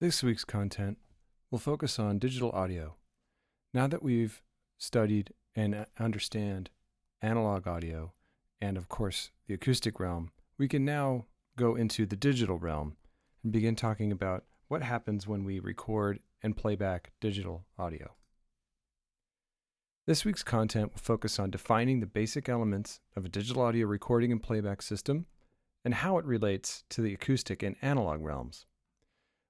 This week's content will focus on digital audio. Now that we've studied and understand analog audio and, of course, the acoustic realm, we can now go into the digital realm and begin talking about what happens when we record and play back digital audio. This week's content will focus on defining the basic elements of a digital audio recording and playback system and how it relates to the acoustic and analog realms.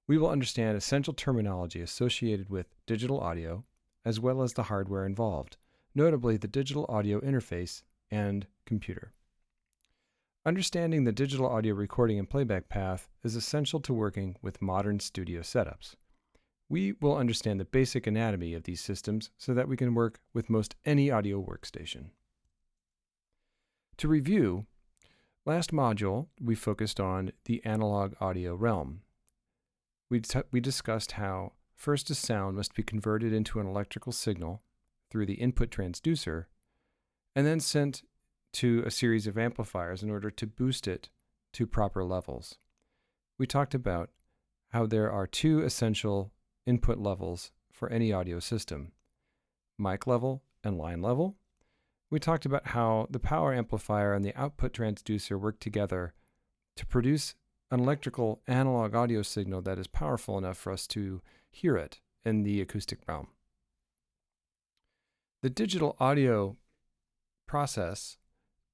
We will understand essential terminology associated with digital audio, as well as the hardware involved, notably the digital audio interface and computer. Understanding the digital audio recording and playback path is essential to working with modern studio setups. We will understand the basic anatomy of these systems so that we can work with most any audio workstation. To review, last module we focused on the analog audio realm. We discussed how first a sound must be converted into an electrical signal through the input transducer and then sent to a series of amplifiers in order to boost it to proper levels. We talked about how there are two essential input levels for any audio system, mic level and line level. We talked about how the power amplifier and the output transducer work together to produce an electrical analog audio signal that is powerful enough for us to hear it in the acoustic realm. The digital audio process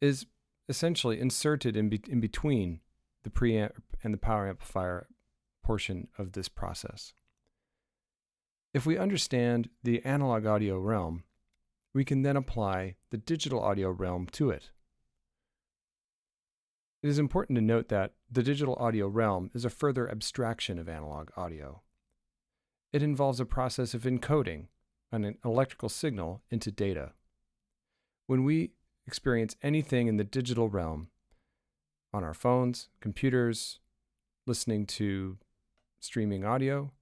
is essentially inserted in between the preamp and the power amplifier portion of this process. If we understand the analog audio realm, we can then apply the digital audio realm to it. It is important to note that the digital audio realm is a further abstraction of analog audio. It involves a process of encoding an electrical signal into data. When we experience anything in the digital realm, on our phones, computers, listening to streaming audio,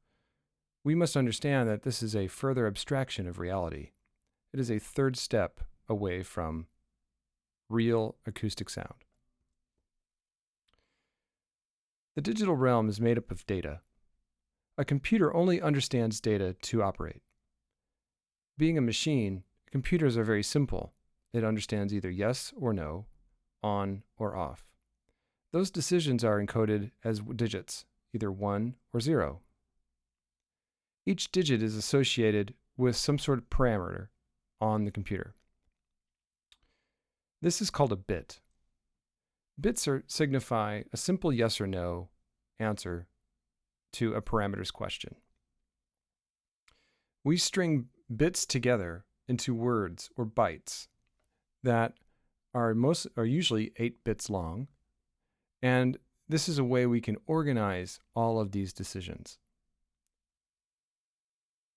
we must understand that this is a further abstraction of reality. It is a third step away from real acoustic sound. The digital realm is made up of data. A computer only understands data to operate. Being a machine, computers are very simple. It understands either yes or no, on or off. Those decisions are encoded as digits, either 1 or 0. Each digit is associated with some sort of parameter on the computer. This is called a bit. Bits signify a simple yes or no answer to a parameters question. We string bits together into words or bytes that are usually 8 bits long, and this is a way we can organize all of these decisions.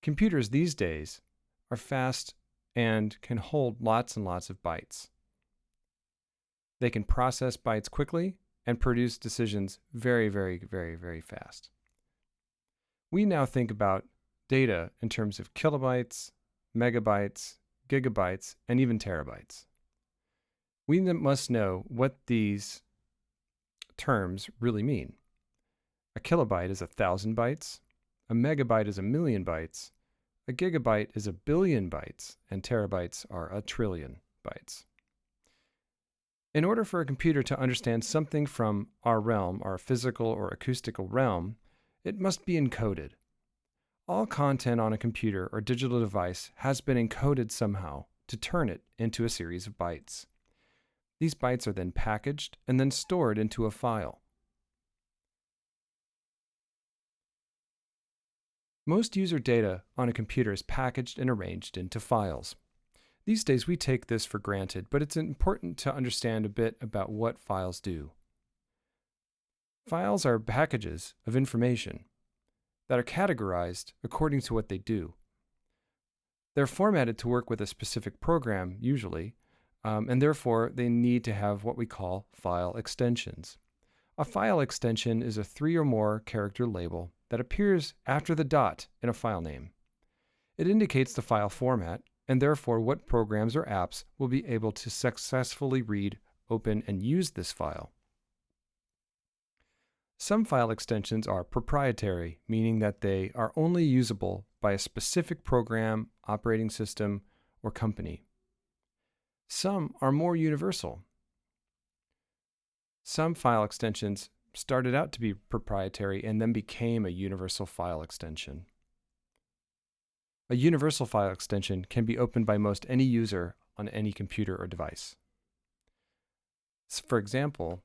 Computers these days are fast and can hold lots and lots of bytes. They can process bytes quickly and produce decisions very, very, very, very fast. We now think about data in terms of kilobytes, megabytes, gigabytes, and even terabytes. We must know what these terms really mean. A kilobyte is 1,000 bytes, a megabyte is 1,000,000 bytes, a gigabyte is 1,000,000,000 bytes, and terabytes are 1,000,000,000,000 bytes. In order for a computer to understand something from our realm, our physical or acoustical realm, it must be encoded. All content on a computer or digital device has been encoded somehow to turn it into a series of bytes. These bytes are then packaged and then stored into a file. Most user data on a computer is packaged and arranged into files. These days we take this for granted, but it's important to understand a bit about what files do. Files are packages of information that are categorized according to what they do. They're formatted to work with a specific program, usually, and therefore they need to have what we call file extensions. A file extension is a 3 or more character label that appears after the dot in a file name. It indicates the file format and therefore what programs or apps will be able to successfully read, open, and use this file. Some file extensions are proprietary, meaning that they are only usable by a specific program, operating system, or company. Some are more universal. Some file extensions started out to be proprietary and then became a universal file extension. A universal file extension can be opened by most any user on any computer or device. For example,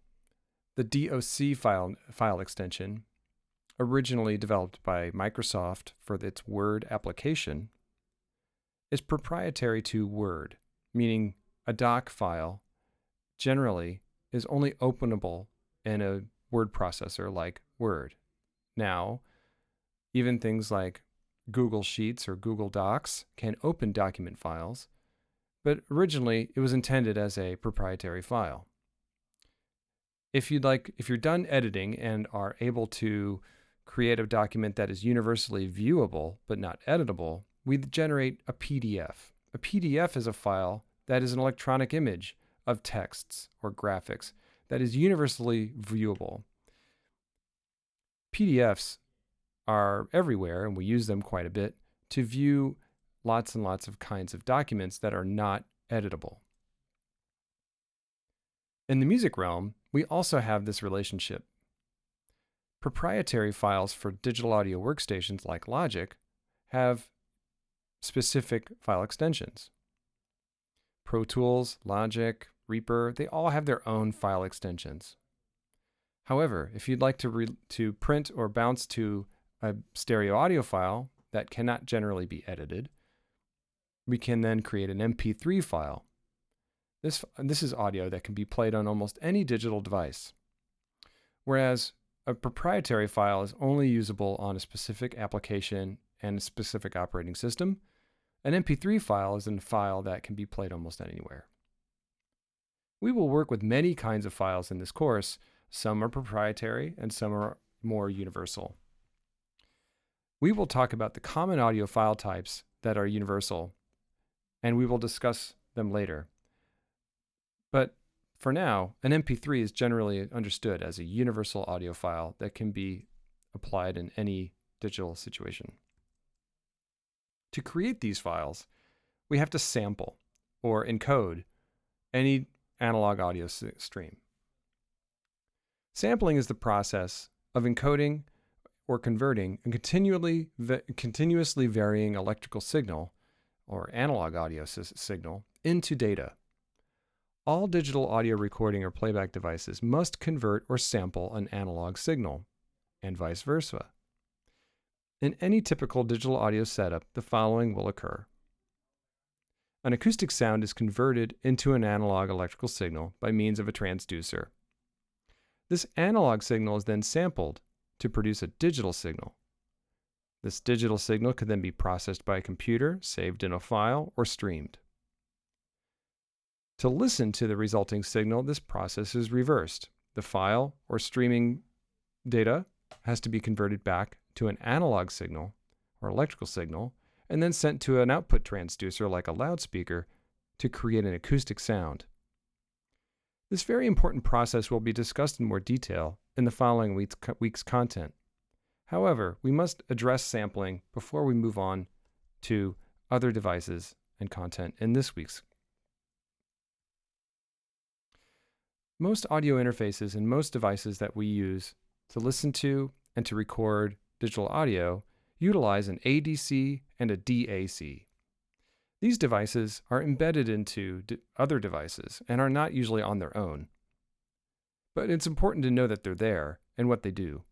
the DOC file extension, originally developed by Microsoft for its Word application, is proprietary to Word, meaning a doc file generally is only openable in a word processor like Word. Now, even things like Google Sheets or Google Docs can open document files, but originally it was intended as a proprietary file. If you're done editing and are able to create a document that is universally viewable but not editable, we generate a PDF. A PDF is a file that is an electronic image of texts or graphics that is universally viewable. PDFs are everywhere, and we use them quite a bit to view lots and lots of kinds of documents that are not editable. In the music realm, we also have this relationship. Proprietary files for digital audio workstations like Logic have specific file extensions. Pro Tools, Logic, Reaper, they all have their own file extensions. However, if you'd like to print or bounce to a stereo audio file that cannot generally be edited, we can then create an MP3 file. This is audio that can be played on almost any digital device, whereas a proprietary file is only usable on a specific application and a specific operating system. An MP3 file is a file that can be played almost anywhere. We will work with many kinds of files in this course. Some are proprietary and some are more universal. We will talk about the common audio file types that are universal, and we will discuss them later. But for now, an MP3 is generally understood as a universal audio file that can be applied in any digital situation. To create these files, we have to sample or encode any analog audio stream. Sampling is the process of encoding or converting a continuously varying electrical signal or analog audio signal into data. All digital audio recording or playback devices must convert or sample an analog signal, and vice versa. In any typical digital audio setup, the following will occur. An acoustic sound is converted into an analog electrical signal by means of a transducer. This analog signal is then sampled to produce a digital signal. This digital signal can then be processed by a computer, saved in a file, or streamed. To listen to the resulting signal, this process is reversed. The file or streaming data has to be converted back to an analog signal or electrical signal and then sent to an output transducer like a loudspeaker to create an acoustic sound. This very important process will be discussed in more detail in the following week's content. However, we must address sampling before we move on to other devices and content in this week's. Most audio interfaces and most devices that we use to listen to and to record digital audio utilize an ADC and a DAC. These devices are embedded into other devices and are not usually on their own. But it's important to know that they're there and what they do.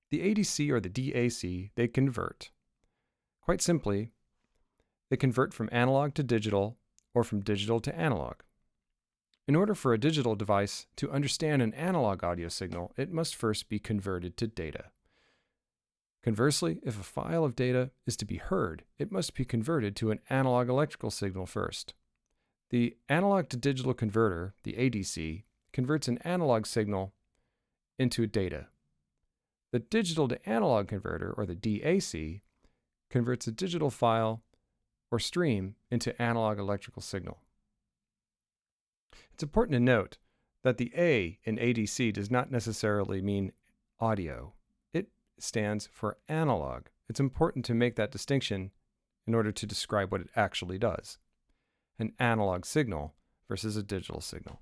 The ADC or the DAC, they convert. Quite simply, they convert from analog to digital or from digital to analog. In order for a digital device to understand an analog audio signal, it must first be converted to data. Conversely, if a file of data is to be heard, it must be converted to an analog electrical signal first. The analog to digital converter, the ADC, converts an analog signal into data. The digital to analog converter, or the DAC, converts a digital file or stream into analog electrical signal. It's important to note that the A in ADC does not necessarily mean audio. It stands for analog. It's important to make that distinction in order to describe what it actually does. An analog signal versus a digital signal.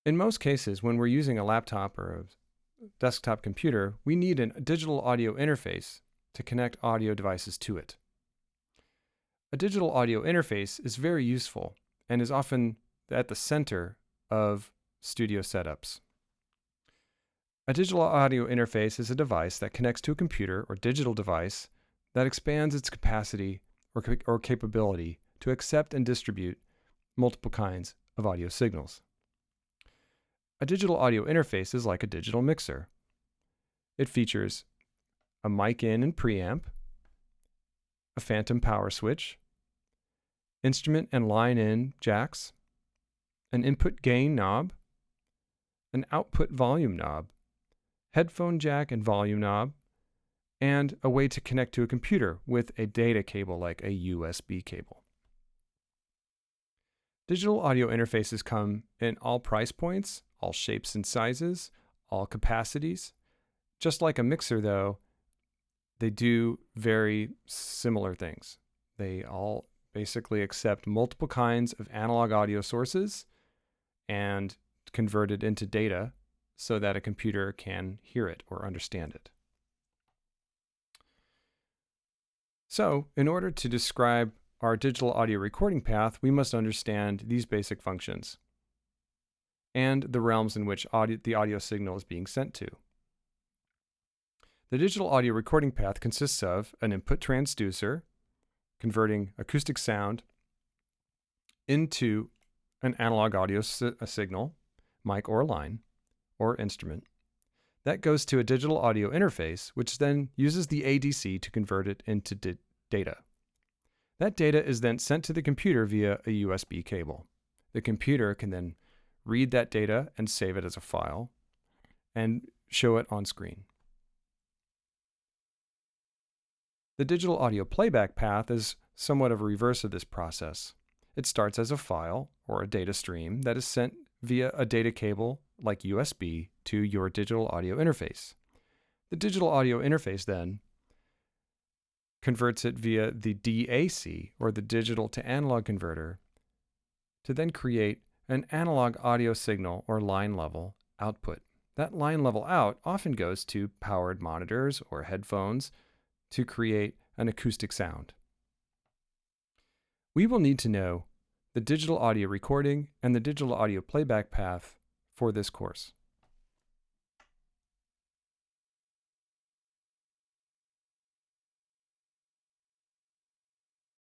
In most cases, when we're using a laptop or a desktop computer, we need a digital audio interface to connect audio devices to it. A digital audio interface is very useful and is often at the center of studio setups. A digital audio interface is a device that connects to a computer or digital device that expands its capacity or capability to accept and distribute multiple kinds of audio signals. A digital audio interface is like a digital mixer. It features a mic in and preamp, a phantom power switch, instrument and line in jacks, an input gain knob, an output volume knob, headphone jack and volume knob, and a way to connect to a computer with a data cable like a USB cable. Digital audio interfaces come in all price points, all shapes and sizes, all capacities. Just like a mixer, though, they do very similar things. They all basically accept multiple kinds of analog audio sources and convert it into data so that a computer can hear it or understand it. So, in order to describe our digital audio recording path, we must understand these basic functions and the realms in which the audio signal is being sent to. The digital audio recording path consists of an input transducer, converting acoustic sound into an analog audio signal, mic or line, or instrument. That goes to a digital audio interface, which then uses the ADC to convert it into data. That data is then sent to the computer via a USB cable. The computer can then read that data and save it as a file and show it on screen. The digital audio playback path is somewhat of a reverse of this process. It starts as a file or a data stream that is sent via a data cable like USB to your digital audio interface. The digital audio interface then converts it via the DAC, or the digital to analog converter, to then create an analog audio signal or line level output. That line level out often goes to powered monitors or headphones to create an acoustic sound. We will need to know the digital audio recording and the digital audio playback path for this course.